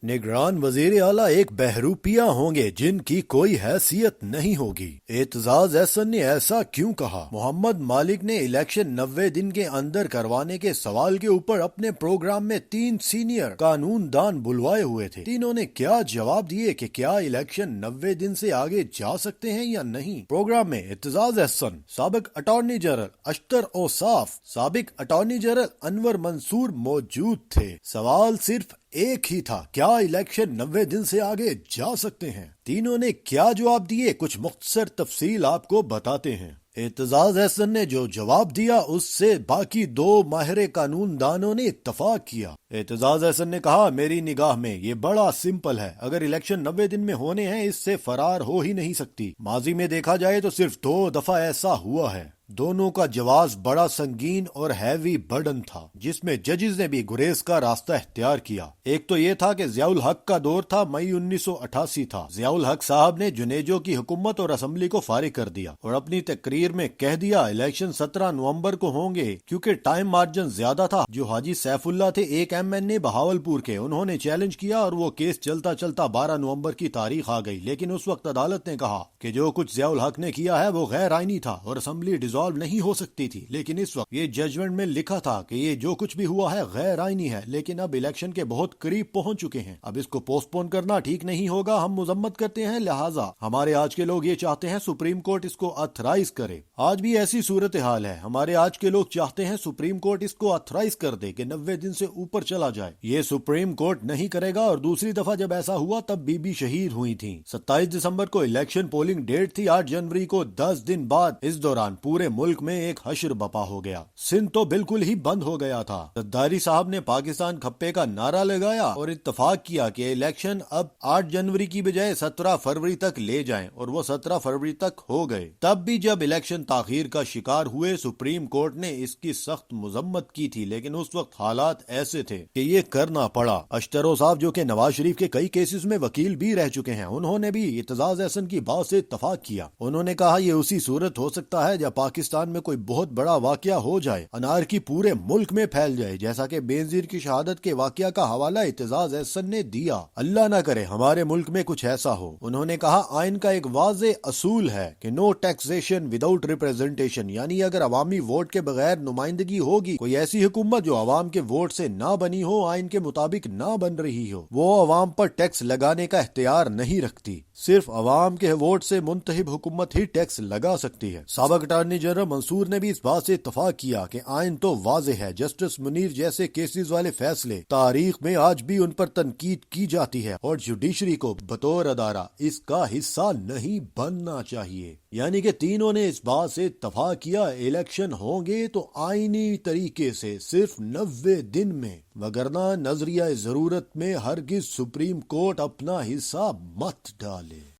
निगरान वजीर आला एक बहरूपिया होंगे जिनकी कोई हैसियत नहीं होगी। एतजाज एहसन ने ऐसा क्यों कहा? मोहम्मद मालिक ने इलेक्शन 90 दिन के अंदर करवाने के सवाल के ऊपर अपने प्रोग्राम में 3 सीनियर कानूनदान बुलवाए हुए थे। तीनों ने क्या जवाब दिए कि क्या इलेक्शन 90 दिन से आगे जा सकते हैं या नहीं। प्रोग्राम में एतजाज एहसन, साबिक अटॉर्नी जनरल अशतर औसाफ, साबिक अटॉर्नी जनरल अनवर मंसूर मौजूद थे। सवाल सिर्फ एक ही था, क्या इलेक्शन 90 दिन से आगे जा सकते हैं? तीनों ने क्या जवाब दिए, कुछ मुख्तसर तफसील आपको बताते हैं। एतजाज एहसन ने जो जवाब दिया उससे बाकी 2 माहिर कानूनदानों ने इत्तफाक किया। एतजाज एहसन ने कहा, मेरी निगाह में ये बड़ा सिंपल है, अगर इलेक्शन 90 दिन में होने हैं इससे फरार हो ही नहीं सकती। माजी में देखा जाए तो सिर्फ 2 दफा ऐसा हुआ है। दोनों का जवाब बड़ा संगीन और हैवी बर्डन था जिसमें जजेस ने भी गुरेज का रास्ता इख्तियार किया। एक तो ये था कि जियाउल हक का दौर था, मई 1988 था। जियाउल हक साहब ने जुनेजो की हुकूमत और असम्बली को फारिग कर दिया और अपनी तकरीर में कह दिया इलेक्शन 17 नवंबर को होंगे, क्योंकि टाइम मार्जिन ज्यादा था। जो हाजी सैफुल्लाह थे एक MNA बहावलपुर के, उन्होंने चैलेंज किया और वो केस चलता चलता 12 नवंबर की तारीख आ गई। लेकिन उस वक्त अदालत ने कहा कि जो कुछ जियाउल हक ने किया है वो गैर आईनी था और असम्बली डिसॉल्व नहीं हो सकती थी। लेकिन इस वक्त ये जजमेंट में लिखा था कि ये जो कुछ भी हुआ है गैर आईनी है, लेकिन अब इलेक्शन के बहुत करीब पहुंच चुके हैं, अब इसको पोस्टपोन करना ठीक नहीं होगा। हम मुजम्मत करते हैं, लिहाजा हमारे आज के लोग ये चाहते हैं सुप्रीम कोर्ट इसको ऑथराइज करे। आज भी ऐसी सूरत हाल है, हमारे आज के लोग चाहते हैं सुप्रीम कोर्ट इसको ऑथराइज कर दे कि 90 दिन से ऊपर चला जाए। ये सुप्रीम कोर्ट नहीं करेगा। और दूसरी दफा जब ऐसा हुआ तब बीबी शहीद हुई थी। 27 दिसंबर को इलेक्शन पोलिंग डेट थी, 8 जनवरी को 10 दिन बाद इस दौरान पूरे मुल्क में एक हश्र बपा हो गया। सिंध तो बिल्कुल ही बंद हो गया था। जरदारी साहब ने पाकिस्तान खप्पे का नारा लगाया और इत्तफाक किया कि इलेक्शन अब 8 जनवरी की बजाय 17 फरवरी तक ले जाएं, और वो 17 फरवरी तक हो गए। तब भी जब इलेक्शन ताखीर का शिकार हुए, सुप्रीम कोर्ट ने इसकी सख्त मुजम्मत की थी, लेकिन उस वक्त हालात ऐसे थे कि ये करना पड़ा। अशतर साहब जो कि नवाज शरीफ के कई केसेस में वकील भी रह चुके हैं, उन्होंने भी एतजाज एहसन की बात से इत्तफाक किया। उन्होंने कहा ये उसी सूरत हो सकता है जब पाकिस्तान में कोई बहुत बड़ा वाकया हो जाए, अनारकी पूरे मुल्क में फैल जाए, जैसा कि बेनजीर की शहादत के वाकया का हवाला एतजाज एहसन ने दिया। अल्लाह ना करे हमारे मुल्क में कुछ ऐसा हो। उन्होंने कहा आइन का एक वाज़े असूल है कि नो टैक्सेशन विदाउट रिप्रेजेंटेशन, यानी अगर अवामी वोट के बगैर नुमाइंदगी होगी, कोई ऐसी हुकूमत जो अवाम के वोट से ना बनी हो, आइन के मुताबिक ना बन रही हो, वो अवाम पर टैक्स लगाने का इख्तियार नहीं रखती। सिर्फ अवाम के वोट से मुंतखब हुकूमत ही टैक्स लगा सकती है। साबिक अटॉर्नी जनरल मंसूर ने भी इस बात से इत्तफाक किया कि आइन तो वाज़े है। जस्टिस मुनीर जैसे केसेस वाले फैसले तारीख में आज भी उन पर तनकीद की जाती है और जुडिशरी को बतौर अदारा इसका हिस्सा नहीं बनना चाहिए। यानी कि तीनों ने इस बात से इत्तफाक किया इलेक्शन होंगे तो आईनी तरीके से सिर्फ 90 दिन में, वगरना नजरिया जरूरत में हरगिज सुप्रीम कोर्ट अपना हिस्सा मत डाले।